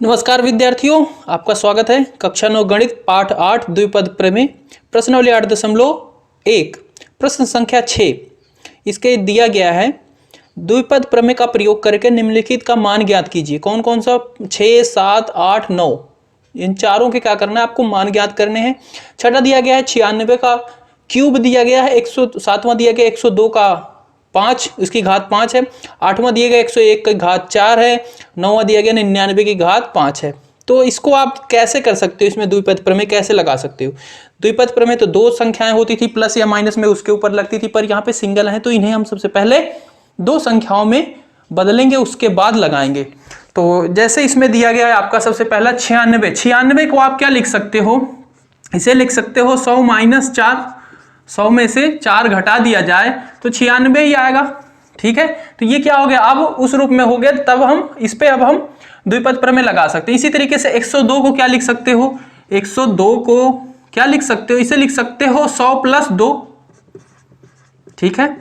नमस्कार विद्यार्थियों, आपका स्वागत है कक्षा 9 गणित पाठ 8 द्विपद प्रमेय प्रश्नावली 8.1 प्रश्न संख्या 6। इसके दिया गया है द्विपद प्रमेय का प्रयोग करके निम्नलिखित का मान ज्ञात कीजिए। कौन कौन सा? 6, 7, 8, 9 इन चारों के क्या करना है? आपको मान ज्ञात करने हैं। छठा दिया गया है 96 का क्यूब दिया गया है, 107वां दिया गया 102 का 5 इसकी घात 5 है, 8वां दिया गया 101 की घात 4 है, 9वां दिया गया 99 की घात 5 है। तो इसको आप कैसे कर सकते हो? इसमें द्विपद प्रमेय कैसे लगा सकते हो? द्विपद प्रमेय तो दो संख्याएं होती थी, प्लस या माइनस में उसके ऊपर लगती थी, पर यहाँ पे सिंगल है तो इन्हें हम सबसे पहले दो संख्याओं में बदलेंगे, उसके बाद लगाएंगे। तो जैसे इसमें दिया गया है आपका सबसे पहला 96 को आप क्या लिख सकते हो? इसे लिख सकते हो 100 - 4, 100 में से 4 घटा दिया जाए तो 96 ही आएगा। ठीक है, तो ये क्या हो गया? अब उस रूप में हो गया, तब हम इस पे अब हम द्विपद प्रमेय लगा सकते हैं। इसी तरीके से 102 को क्या लिख सकते हो? 102 को क्या लिख सकते हो? इसे लिख सकते हो 100 + 2, ठीक है,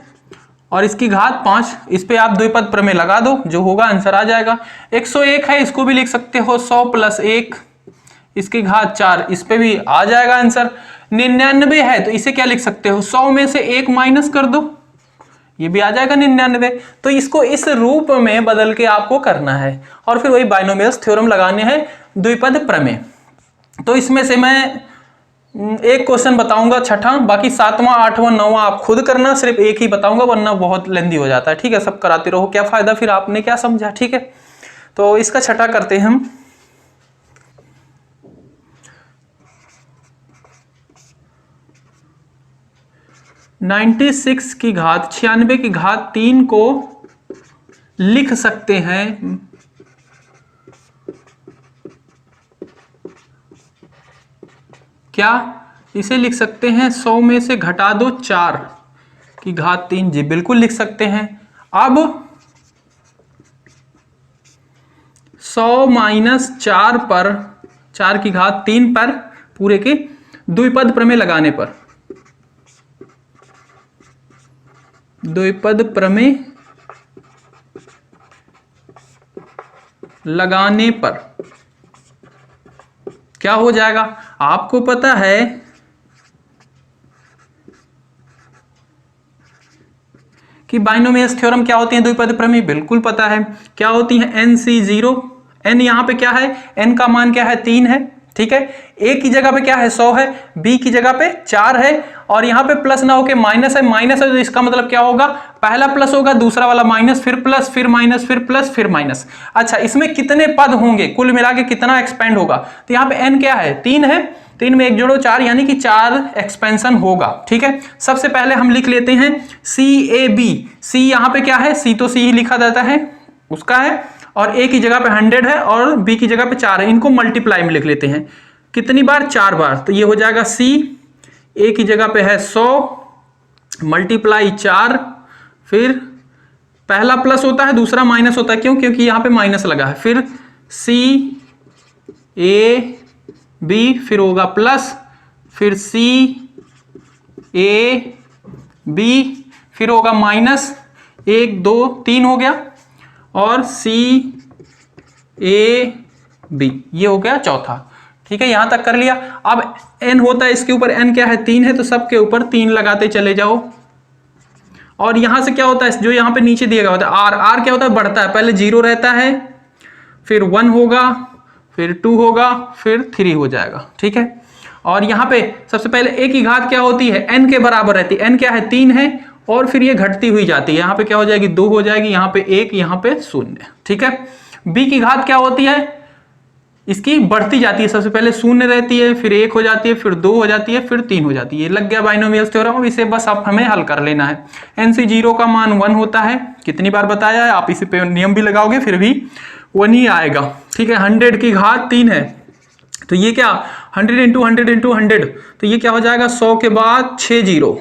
और इसकी घात 5। इस पे आप द्विपद प्रमेय लगा दो, जो होगा आंसर आ जाएगा। 101 है, इसको भी लिख सकते हो 100 + 1 इसकी घात 4, इस पे भी आ जाएगा आंसर। 99 है तो इसे क्या लिख सकते हो? 100 में से 1 माइनस कर दो, ये भी आ जाएगा 99। तो इसको इस रूप में बदल के आपको करना है और फिर वही बाइनोमियल्स थ्योरम लगाने हैं द्विपद प्रमेय। तो इसमें से मैं एक क्वेश्चन बताऊंगा छठा, बाकी 7वां 8वां 9वां आप खुद करना, सिर्फ एक ही बताऊंगा वरना बहुत लेंदी हो जाता है। ठीक है, सब कराते रहो, क्या फायदा, फिर आपने क्या समझा। ठीक है, तो इसका छठा करते हैं हम। 96 की घात 96 की घात 3 को लिख सकते हैं क्या? इसे लिख सकते हैं 100 में से घटा दो 4 की घात 3। जी बिल्कुल लिख सकते हैं। अब 100 - 4 पर 4 की घात 3 पर पूरे के द्विपद प्रमेय लगाने पर, द्विपद प्रमेय लगाने पर क्या हो जाएगा? आपको पता है कि बाइनोमियल्स थ्योरम क्या होती है द्विपद प्रमेय? बिल्कुल पता है क्या होती है। NC0, n यहां पे क्या है? n का मान क्या है? 3 है। ठीक है, a की जगह पे क्या है? 100 है, b की जगह पे 4 है, और यहाँ पे प्लस ना होके माइनस है। माइनस है तो इसका मतलब क्या होगा? पहला प्लस होगा, दूसरा वाला माइनस, फिर प्लस, फिर माइनस, फिर प्लस, फिर माइनस। अच्छा, इसमें कितने पद होंगे? कुल मिला के कितना एक्सपेंड होगा? तो यहाँ पे n क्या है? 3 है, 3 में 1 जोड़ो 4, यानी कि 4 एक्सपेंशन होगा। ठीक है, सबसे पहले हम लिख लेते हैं CAB। C यहाँ पे क्या है? C तो C ही लिखा जाता है, उसका है, और A की जगह पे 100 है और B की जगह पे 4 है। इनको मल्टीप्लाई में लिख लेते हैं। कितनी बार? 4 बार। तो ये हो जाएगा C, A की जगह पे है 100 मल्टीप्लाई 4, फिर पहला प्लस होता है, दूसरा माइनस होता है। क्यों? क्योंकि यहाँ पे माइनस लगा है। फिर CAB, फिर होगा प्लस, फिर CAB, फिर होगा माइनस, 1 2 3 हो गया, और CAB, ये हो गया चौथा। ठीक है, यहां तक कर लिया। अब n होता है, इसके ऊपर n क्या है? 3 है, तो सबके ऊपर 3 लगाते चले जाओ। और यहां से क्या होता है? जो यहां पे नीचे दिया गया होता है r क्या होता है? बढ़ता है, पहले 0 रहता है, फिर 1 होगा, फिर 2 होगा, फिर 3 हो जाएगा। ठीक है, और यहाँ पे सबसे पहले a की घात क्या होती है? n के बराबर रहती है। n क्या है? 3 है, और फिर ये घटती हुई जाती है। यहाँ पे क्या हो जाएगी? 2 हो जाएगी, यहाँ पे 1, यहाँ पे 0। ठीक है, b की घात क्या होती है? इसकी बढ़ती जाती है, सबसे पहले 0 रहती है, फिर 1 हो जाती है, फिर 2 हो जाती है, फिर 3 हो जाती है। ये लग गया बाइनोमियल्स थ्योरम। अब इसे बस आप हमें हल कर लेना है। NC0 का मान 1 होता है, कितनी बार बताया है? आप इसी पे नियम भी लगाओगे फिर भी 1 ही आएगा। ठीक है, 100 की घात 3 है, तो ये क्या? 100 × 100 × 100, तो ये क्या हो जाएगा? 100 के बाद 6 0।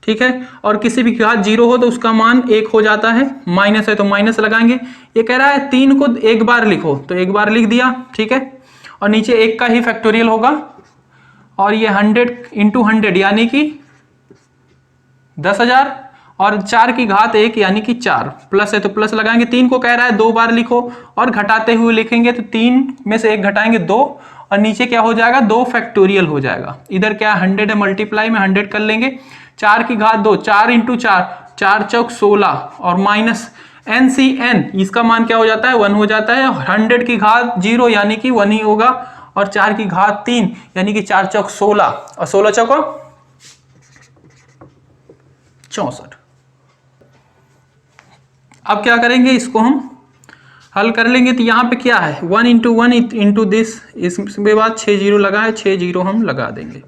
ठीक है, और किसी भी घात 0 हो तो उसका मान 1 हो जाता है, माइनस है तो माइनस लगाएंगे। ये कह रहा है 3 को एक बार लिखो, तो एक बार लिख दिया। ठीक है, और नीचे 1 का ही फैक्टोरियल होगा, और ये 100 × 100 यानी कि 10,000, और 4 की घात 1 यानी कि 4, प्लस है तो प्लस लगाएंगे। 3 को कह रहा है 2 बार लिखो, और घटाते हुए लिखेंगे तो 3 में से 1 घटाएंगे 2, और नीचे क्या हो जाएगा 2 फैक्टोरियल हो जाएगा। इधर क्या 100 है, मल्टीप्लाई में 100 कर लेंगे। 4 की घात 2, 4 इंटू 4, 4 चौक 16, और माइनस NCN, इसका मान क्या हो जाता है 1 हो जाता है। 100 की घात 0 यानी कि 1 ही होगा, और 4 की घात 3 यानी कि 4 चौक 16, और 16 चौक 64। अब क्या करेंगे, इसको हम हल कर लेंगे। तो यहाँ पे क्या है 1 इंटू 1 इंटू दिस, इसके बाद 6 जीरो लगा है, 6 जीरो हम लगा देंगे,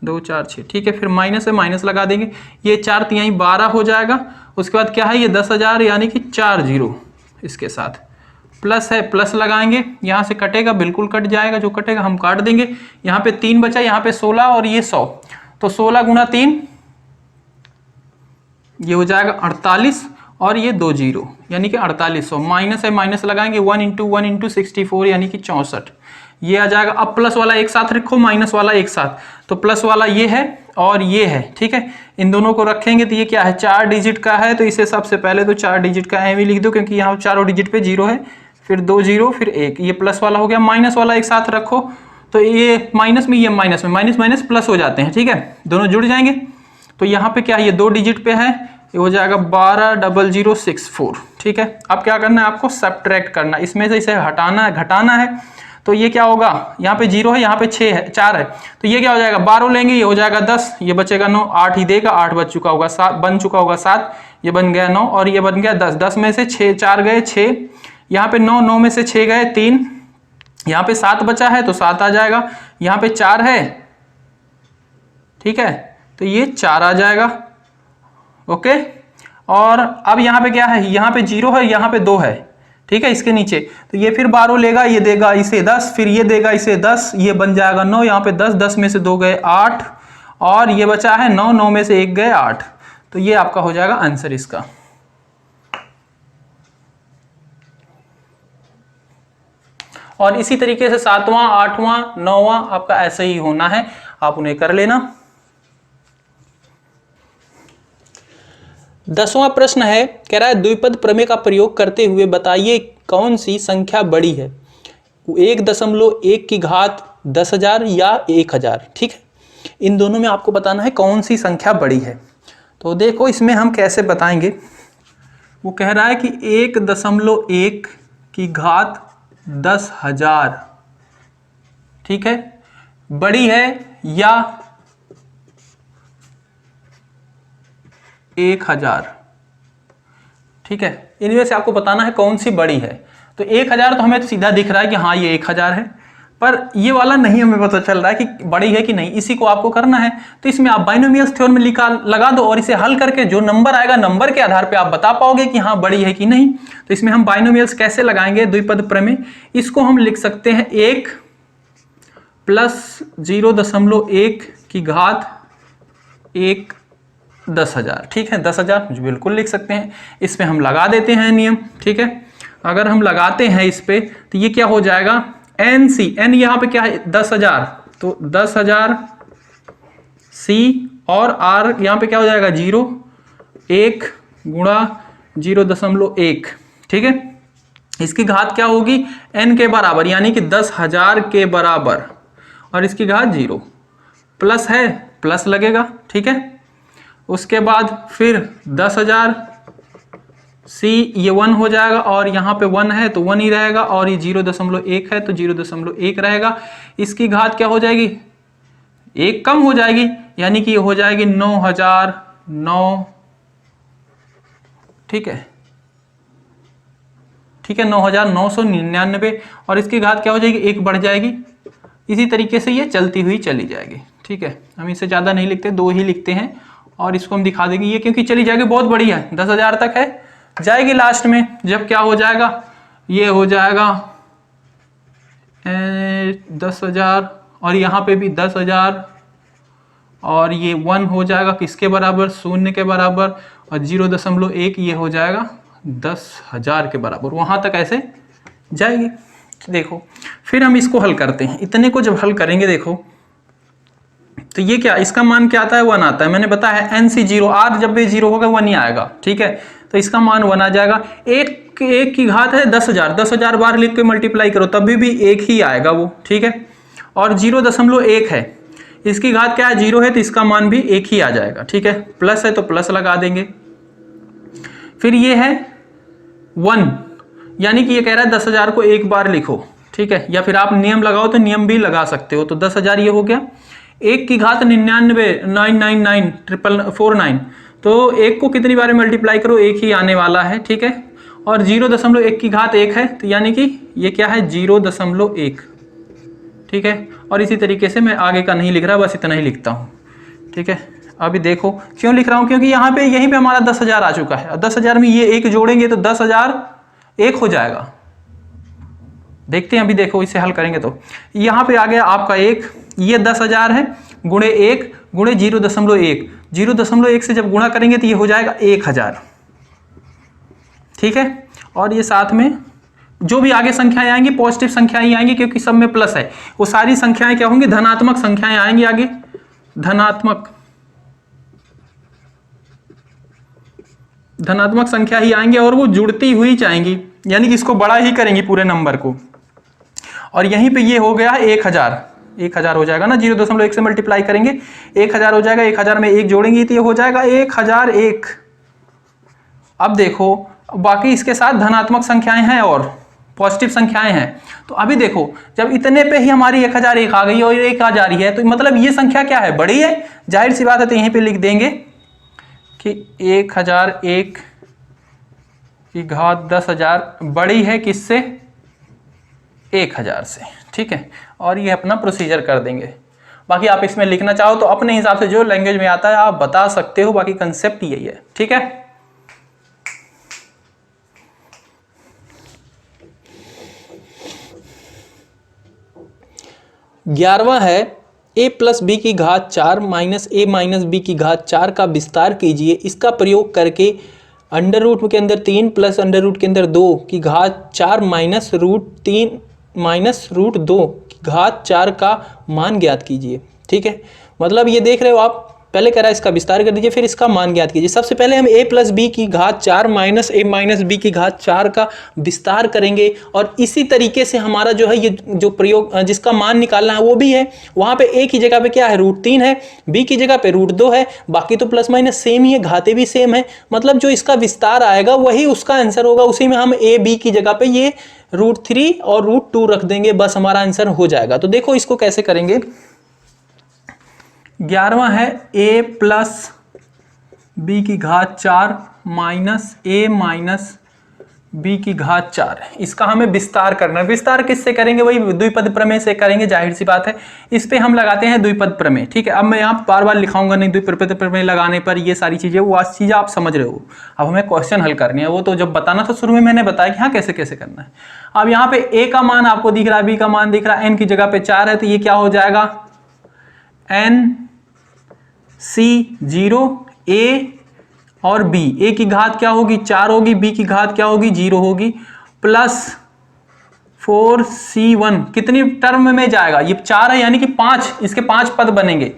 2 4 6, ठीक है। फिर माइनस है, माइनस लगा देंगे, ये 4 तिहाई 12 हो जाएगा। उसके बाद क्या है ये 10,000 यानी कि 4 जीरो इसके साथ, प्लस है, प्लस लगाएंगे, यहाँ से कटेगा, बिल्कुल कट जाएगा, जो कटेगा हम काट देंगे। यहाँ पे 3 बचा, यहाँ पे 16 और ये 100, तो 16 गुना 3 ये हो जाएगा 48, और ये 2 जीरो यानी कि 4800, माइनस है, माइनस लगाएंगे, 1 इंटू 64 यानी कि 64, ये आ जाएगा। अब प्लस वाला एक साथ रखो, माइनस वाला एक साथ, तो प्लस वाला ये है और ये है, ठीक है। इन दोनों को रखेंगे तो ये क्या है 4 डिजिट का है, तो इसे सबसे पहले तो 4 डिजिट का एम ही लिख दो, क्योंकि यहाँ चारों डिजिट पे 0 है, फिर 2 जीरो, फिर 1, ये प्लस वाला हो गया। माइनस वाला एक साथ रखो, तो ये माइनस में, ये माइनस में, माइनस माइनस प्लस हो जाते हैं, ठीक है, दोनों जुड़ जाएंगे। तो यहाँ पे क्या है ये 2 डिजिट पे है, ये हो जाएगा 120064, ठीक है। अब क्या करना है आपको सब्ट्रैक्ट करना, इसमें से इसे हटाना है, घटाना है। तो ये क्या होगा, यहाँ पे 0 है, यहाँ पे 6 है, 4 है, तो ये क्या हो जाएगा 12 लेंगे, ये हो जाएगा 10, ये बचेगा 9, 8 ही देगा, 8 बच चुका होगा, 7 बन चुका होगा, 7 ये बन गया 9, और ये बन गया 10, 10 में से 6 4 गए 6, यहाँ पे 9, 9 में से 6 गए 3, यहाँ पे 7 बचा है तो 7 आ जाएगा, यहाँ पे 4 है, ठीक है, तो ये 4 आ जाएगा, ओके। और अब यहाँ पे क्या है, यहाँ पे 0 है, यहाँ पे 2 है, ठीक है, इसके नीचे, तो ये फिर 12 लेगा, ये देगा इसे 10, फिर ये देगा इसे 10, ये बन जाएगा 9, यहाँ पे 10, 10 में से 2 गए 8, और ये बचा है 9, 9 में से 1 गए 8, तो ये आपका हो जाएगा आंसर इसका। और इसी तरीके से 7वां 8वां 9वां आपका ऐसे ही होना है, आप उन्हें कर लेना। 10वां प्रश्न है, कह रहा है द्विपद प्रमेय का प्रयोग करते हुए बताइए कौन सी संख्या बड़ी है, 1.1 की घात 10,000 या 1,000, ठीक है। इन दोनों में आपको बताना है कौन सी संख्या बड़ी है। तो देखो इसमें हम कैसे बताएंगे, वो कह रहा है कि 1.1 की घात 10,000, ठीक है, बड़ी है या 1,000, ठीक है। इनमें से आपको बताना है कौन सी बड़ी है। तो 1,000 तो हमें तो सीधा दिख रहा है कि हाँ ये 1,000 है, पर ये वाला नहीं हमें पता चल रहा है कि बड़ी है कि नहीं, इसी को आपको करना है। तो इसमें आप बाइनोमियल्स थ्योरम में लगा दो, और इसे हल करके जो नंबर आएगा, नंबर के आधार पे आप बता पाओगे कि हाँ बड़ी है कि नहीं। तो इसमें हम बाइनोमियल्स कैसे लगाएंगे द्विपद प्रमेय, इसको हम लिख सकते हैं 1 + 0.1 की घात 1 10,000, ठीक है, 10,000 बिल्कुल लिख सकते हैं। इसमें हम लगा देते हैं नियम, ठीक है। अगर हम लगाते हैं इस पे तो ये क्या हो जाएगा NC, N यहाँ पे क्या है 10,000, तो 10,000 C, और R यहाँ पे क्या हो जाएगा 0, 1 गुणा 0.1, ठीक है। इसकी घात क्या होगी N के बराबर, यानी कि 10,000 के बराबर, और इसकी घात 0, प्लस है प्लस लगेगा, ठीक है। उसके बाद फिर 10,000 C, ये 1 हो जाएगा, और यहाँ पे 1 है तो 1 ही रहेगा, और ये 0.1 है तो 0.1 रहेगा। इसकी घात क्या हो जाएगी, 1 कम हो जाएगी, यानी कि ये हो जाएगी 9,009, ठीक है, ठीक है, 9,999, और इसकी घात क्या हो जाएगी 1 बढ़ जाएगी। इसी तरीके से ये चलती हुई चली जाएगी, ठीक है। हम इससे ज़्यादा नहीं लिखते, 2 ही लिखते हैं, और इसको हम दिखा देंगे ये, क्योंकि चली जाएगी, बहुत बड़ी है, 10,000 तक है, जाएगी लास्ट में जब क्या हो जाएगा, ये हो जाएगा 10,000, और यहाँ पे भी 10,000, और ये 1 हो जाएगा किसके बराबर, 0 के बराबर, और 0.1 ये हो जाएगा 10,000 के बराबर, वहाँ तक ऐसे जाएगी। देखो फिर हम इसको हल करते हैं, इतने को जब हल करेंगे देखो, तो ये क्या, इसका मान क्या आता है, 1 आता है। मैंने बताया है NC 0, R जब भी 0 होगा 1 ही आएगा, ठीक है। तो इसका मान 1 आ जाएगा। एक की घात है 10,000, 10,000 बार लिख के मल्टीप्लाई करो तभी भी 1 ही आएगा वो, ठीक है। और 0.1 है, इसकी घात क्या है, 0 है, तो इसका मान भी 1 ही आ जाएगा, ठीक है। प्लस है तो प्लस लगा देंगे। फिर ये है 1, यानी कि ये कह रहा है 10,000 को एक बार लिखो, ठीक है। या फिर आप नियम लगाओ तो नियम भी लगा सकते हो। तो 10,000 ये हो गया। 1 की घात 99, 999,499, तो 1 को कितनी बार मल्टीप्लाई करो, 1 ही आने वाला है, ठीक है। और 0.1 की घात 1 है, तो यानी कि ये क्या है, 0.1, ठीक है। और इसी तरीके से मैं आगे का नहीं लिख रहा, बस इतना ही लिखता हूँ, ठीक है। अभी देखो क्यों लिख रहा हूँ, क्योंकि यहाँ पे यहीं पे हमारा 10,000 आ चुका है। 10,000 में ये 1 जोड़ेंगे तो 10,000 1 हो जाएगा। देखते हैं, अभी देखो इसे हल करेंगे तो यहाँ पे आ गया आपका 1, ये 10,000 है, गुणे 1 गुणे 0.1, 0.1 से जब गुणा करेंगे तो ये हो जाएगा 1,000, ठीक है। और ये साथ में जो भी आगे संख्याएं आएंगी पॉजिटिव संख्याएं ही आएंगी, क्योंकि सब में प्लस है। वो सारी संख्याएं क्या होंगी, धनात्मक संख्याएं आएंगी आगे, धनात्मक संख्या ही आएंगे, और वो जुड़ती हुई जाएंगी, यानी कि इसको बड़ा ही करेंगी पूरे नंबर को। और यहीं पे ये हो गया 1,000 हो जाएगा ना, 0.1 से मल्टीप्लाई करेंगे 1,000 हो जाएगा। 1,000 में 1 जोड़ेंगे तो ये हो जाएगा 1,001। अब देखो बाकी इसके साथ धनात्मक संख्याएं हैं और पॉजिटिव संख्याएं हैं। तो अभी देखो जब इतने पे ही हमारी 1,001 आ गई और 1,000 ही है, तो मतलब ये संख्या क्या है, बड़ी है, जाहिर सी बात है। तो यहीं पे लिख देंगे कि 1,001 की घात 10,000 बड़ी है किससे, 1,000 से, ठीक है। और ये अपना प्रोसीजर कर देंगे। बाकी आप इसमें लिखना चाहो तो अपने हिसाब से जो लैंग्वेज में आता है आप बता सकते हो, बाकी कंसेप्ट यही है, ठीक है। ग्यारहवां है a प्लस बी की घात 4 माइनस a माइनस बी की घात 4 का विस्तार कीजिए। इसका प्रयोग करके अंडर रूट के अंदर 3 प्लस अंडर रूट के अंदर 2 की घात 4 माइनस रूट 3 माइनस रूट 2 की घात 4 का मान ज्ञात कीजिए, ठीक है। मतलब ये देख रहे हो आप, पहले कह रहा है इसका विस्तार कर दीजिए, फिर इसका मान ज्ञात कीजिए। सबसे पहले हम a प्लस बी की घात 4 माइनस a माइनस बी की घात 4 का विस्तार करेंगे, और इसी तरीके से हमारा जो है ये जो प्रयोग जिसका मान निकालना है वो भी है। वहाँ पे a की जगह पे क्या है, √3 है, b की जगह पे √2 है, बाकी तो प्लस माइनस सेम ही है, घातें भी सेम है। मतलब जो इसका विस्तार आएगा वही उसका आंसर होगा, उसी में हम a b की जगह पे ये √3 और √2 रख देंगे, बस हमारा आंसर हो जाएगा। तो देखो इसको कैसे करेंगे। 11वां है a प्लस बी की घात 4 माइनस a माइनस बी की घात 4, इसका हमें विस्तार करना है। विस्तार किससे करेंगे, वही द्विपद प्रमेय से करेंगे, जाहिर सी बात है। इस पे हम लगाते हैं द्विपद प्रमेय, ठीक है। अब मैं यहाँ बार बार लिखाऊंगा नहीं, द्विपद प्रमेय लगाने पर ये सारी चीजें, वो आज चीजें आप समझ रहे हो। अब हमें क्वेश्चन हल करनी है, वो तो जब बताना था शुरू में मैंने बताया कि हाँ कैसे कैसे करना है। अब यहाँ पे a का मान आपको दिख रहा है, b का मान दिख रहा है, n की जगह पे 4 है, तो ये क्या हो जाएगा, NC0 a और b, a की घात क्या होगी 4 होगी, b की घात क्या होगी 0 होगी, प्लस 4C1 कितनी टर्म में जाएगा, ये 4 है यानी कि 5, इसके 5 पद बनेंगे।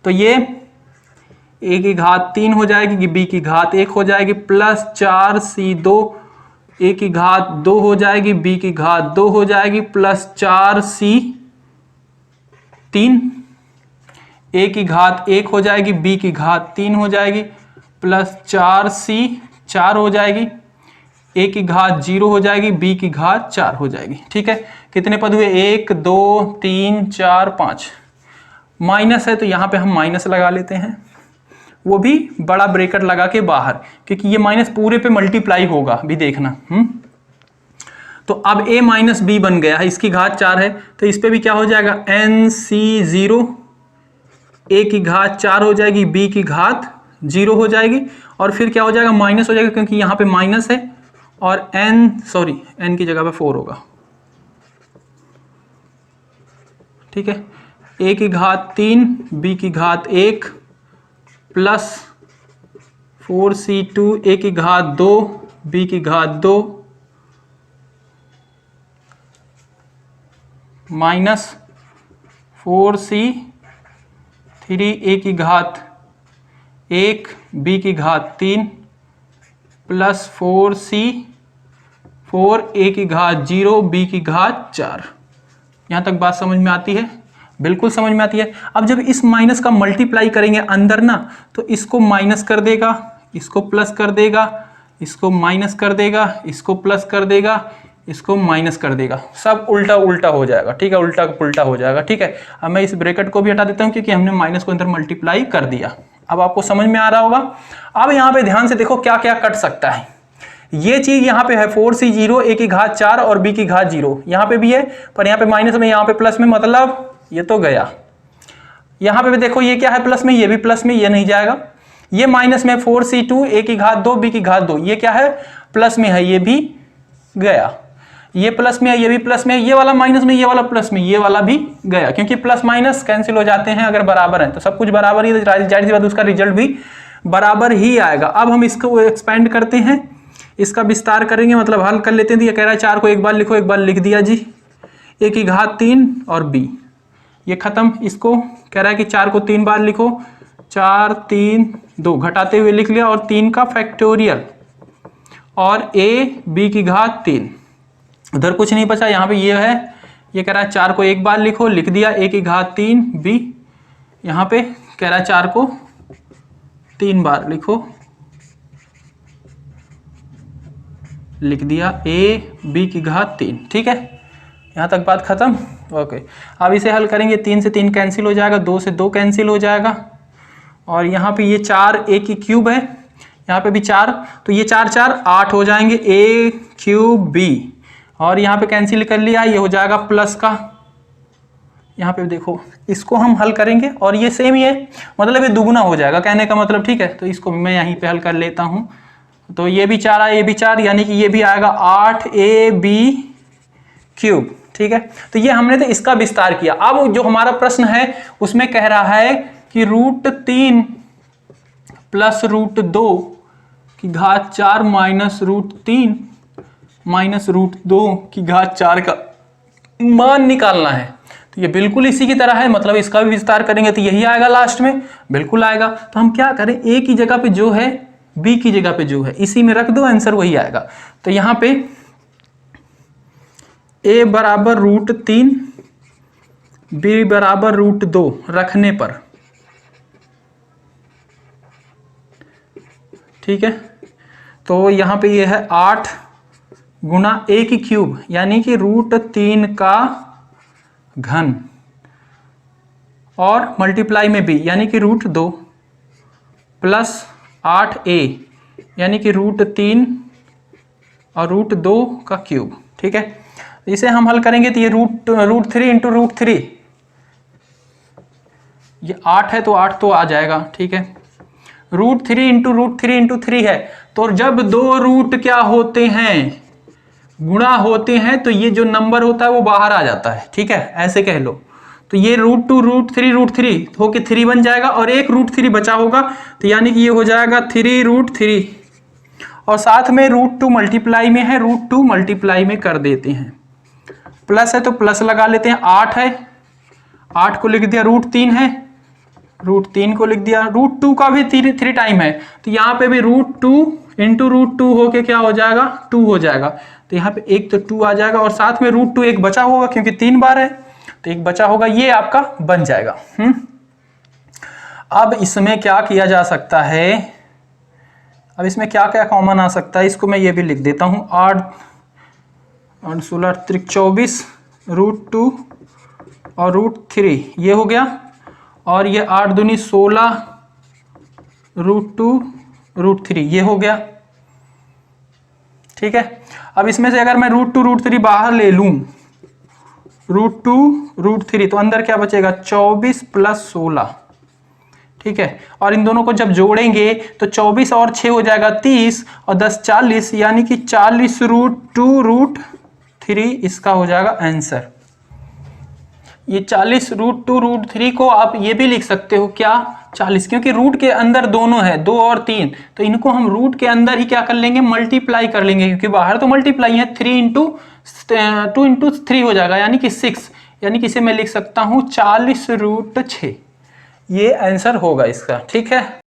तो ये a की घात 3 हो जाएगी, b की घात 1 हो जाएगी, प्लस 4C2 a की घात 2 हो जाएगी, b की घात 2 हो जाएगी, प्लस 4C3 a की घात 1 हो जाएगी, b की घात 3 हो जाएगी, प्लस 4C4 हो जाएगी, a की घात 0 हो जाएगी, b की घात 4 हो जाएगी, ठीक है। कितने पद हुए, 1 2 3 4 5। माइनस है तो यहाँ पे हम माइनस लगा लेते हैं, वो भी बड़ा ब्रेकेट लगा के बाहर, क्योंकि ये माइनस पूरे पे मल्टीप्लाई होगा, भी देखना। तो अब a माइनस बी बन गया है, इसकी घात 4 है, तो इस पे भी क्या हो जाएगा, NC0 a की घात 4 हो जाएगी, b की घात 0 हो जाएगी, और फिर क्या हो जाएगा, माइनस हो जाएगा, क्योंकि यहाँ पे माइनस है, और n की जगह पे 4 होगा, ठीक है। a की घात 3 b की घात 1 प्लस 4C2 a की घात 2 b की घात 2 माइनस 4C3 3a की घात 1 b की घात 3 प्लस 4c 4a की घात 0 b की घात 4। यहाँ तक बात समझ में आती है? बिल्कुल समझ में आती है। अब जब इस माइनस का मल्टीप्लाई करेंगे अंदर ना, तो इसको माइनस कर देगा, इसको प्लस कर देगा, इसको माइनस कर देगा, इसको प्लस कर देगा, इसको माइनस कर देगा, सब उल्टा उल्टा हो जाएगा। ठीक है, उल्टा पुल्टा हो जाएगा। ठीक है, अब मैं इस ब्रैकेट को भी हटा देता हूँ क्योंकि हमने माइनस को अंदर मल्टीप्लाई कर दिया। अब आपको समझ में आ रहा होगा। अब यहाँ पे ध्यान से देखो क्या क्या कट सकता है। ये चीज यहाँ पे है 4c 0 a की घात 4 और b की घात 0, यहाँ पे भी है, पर यहाँ पे माइनस में, यहाँ पे प्लस में, मतलब ये तो गया। यहाँ पे भी देखो ये क्या है, प्लस में, ये भी प्लस में, ये नहीं जाएगा। ये माइनस में 4c2 a की घात 2 b की घात 2, ये क्या है, प्लस में है, ये भी गया। ये प्लस में है, ये भी प्लस में है, ये वाला माइनस में, ये वाला प्लस में, ये वाला भी गया, क्योंकि प्लस माइनस कैंसिल हो जाते हैं अगर बराबर है, तो सब कुछ बराबर ही, जाहिर सी बात उसका रिजल्ट भी बराबर ही आएगा। अब हम इसको एक्सपेंड करते हैं, इसका विस्तार करेंगे, मतलब हल कर लेते हैं। ये कह रहा है 4 को एक बार लिखो, एक बार लिख दिया जी, a की घात 3 और b, ये खत्म। इसको कह रहा है कि 4 को 3 बार लिखो, 4 3 2 घटाते हुए लिख लिया, और 3 का फैक्टोरियल, और a b की घात 3, उधर कुछ नहीं बचा। यहाँ पे ये है, ये कह रहा है 4 को एक बार लिखो, लिख दिया, a की घात 3 b, यहाँ पे कह रहा है 4 को 3 बार लिखो, लिख दिया, a b की घात 3। ठीक है, यहाँ तक बात खत्म। ओके, अब इसे हल करेंगे, 3 से 3 कैंसिल हो जाएगा, 2 से 2 कैंसिल हो जाएगा, और यहाँ पे ये 4 a की क्यूब है, यहाँ पे भी 4, तो ये 4 4 8 हो जाएंगे, a क्यूब b, और यहाँ पे कैंसिल कर लिया, ये हो जाएगा प्लस का। यहाँ पे देखो, इसको हम हल करेंगे, और ये सेम ही है, मतलब ये दुगुना हो जाएगा कहने का मतलब। ठीक है, तो इसको मैं यहीं पे हल कर लेता हूँ, तो ये भी 4 आया, ये भी 4, यानी कि ये भी आएगा 8ab क्यूब। ठीक है, तो ये हमने तो इसका विस्तार किया। अब जो हमारा प्रश्न है उसमें कह रहा है कि √3 प्लस √2 की घात 4 माइनस √3 माइनस √2 की घात 4 का मान निकालना है। तो ये बिल्कुल इसी की तरह है, मतलब इसका भी विस्तार करेंगे तो यही आएगा लास्ट में, बिल्कुल आएगा। तो हम क्या करें, a की जगह पे जो है, b की जगह पे जो है, इसी में रख दो, आंसर वही आएगा। तो यहाँ पे a बराबर √3 b बराबर √2 रखने पर, ठीक है, तो यहाँ पे ये है 8 गुना a की क्यूब, यानी कि √3 का घन, और मल्टीप्लाई में b यानी कि √2 प्लस 8a यानी कि √3 और √2 का क्यूब। ठीक है, इसे हम हल करेंगे तो ये √3 इंटू √3, ये 8 है तो 8 तो आ जाएगा। ठीक है, √3 इंटू √3 इंटू 3 है, तो जब दो रूट क्या होते हैं, गुणा होते हैं, तो ये जो नंबर होता है वो बाहर आ जाता है। ठीक है, ऐसे कह लो। तो ये √2 √3 होके 3 बन जाएगा, और एक √3 बचा होगा, तो यानी कि ये हो जाएगा 3 और साथ में √2 मल्टीप्लाई में है, √2 मल्टीप्लाई में कर देते हैं, प्लस है तो प्लस लगा लेते हैं, 8 है, 8 को लिख दिया, √3 है, √3 को लिख दिया, √2 का भी 3 टाइम है, तो यहाँ पे भी √2 इंटू √2 होके क्या हो जाएगा, 2 हो जाएगा। तो यहाँ पे एक तो 2 आ जाएगा, और साथ में √2 एक बचा होगा क्योंकि 3 बार है, तो एक बचा होगा, ये आपका बन जाएगा। अब इसमें क्या किया जा सकता है, अब इसमें क्या क्या कॉमन आ सकता है, इसको मैं ये भी लिख देता हूँ, 8 और 16 त्रिक 24 √2 और √3 ये हो गया, और ये 8 दूनी 16 √2 √3 ये हो गया। ठीक है, अब इसमें से अगर मैं √2 √3 बाहर ले लूं, √2 √3, तो अंदर क्या बचेगा, 24 प्लस 16। ठीक है, और इन दोनों को जब जोड़ेंगे तो 24 और 6 हो जाएगा 30, और 10 40, यानी कि 40 √2 √3 इसका हो जाएगा आंसर। ये 40 √2 √3 को आप ये भी लिख सकते हो क्या, 40, क्योंकि रूट के अंदर दोनों है, 2 और 3, तो इनको हम रूट के अंदर ही क्या कर लेंगे, मल्टीप्लाई कर लेंगे, क्योंकि बाहर तो मल्टीप्लाई है, 2 इंटू 3 हो जाएगा, यानी कि 6, यानी कि इसे मैं लिख सकता हूँ 40 √6, ये आंसर होगा इसका। ठीक है।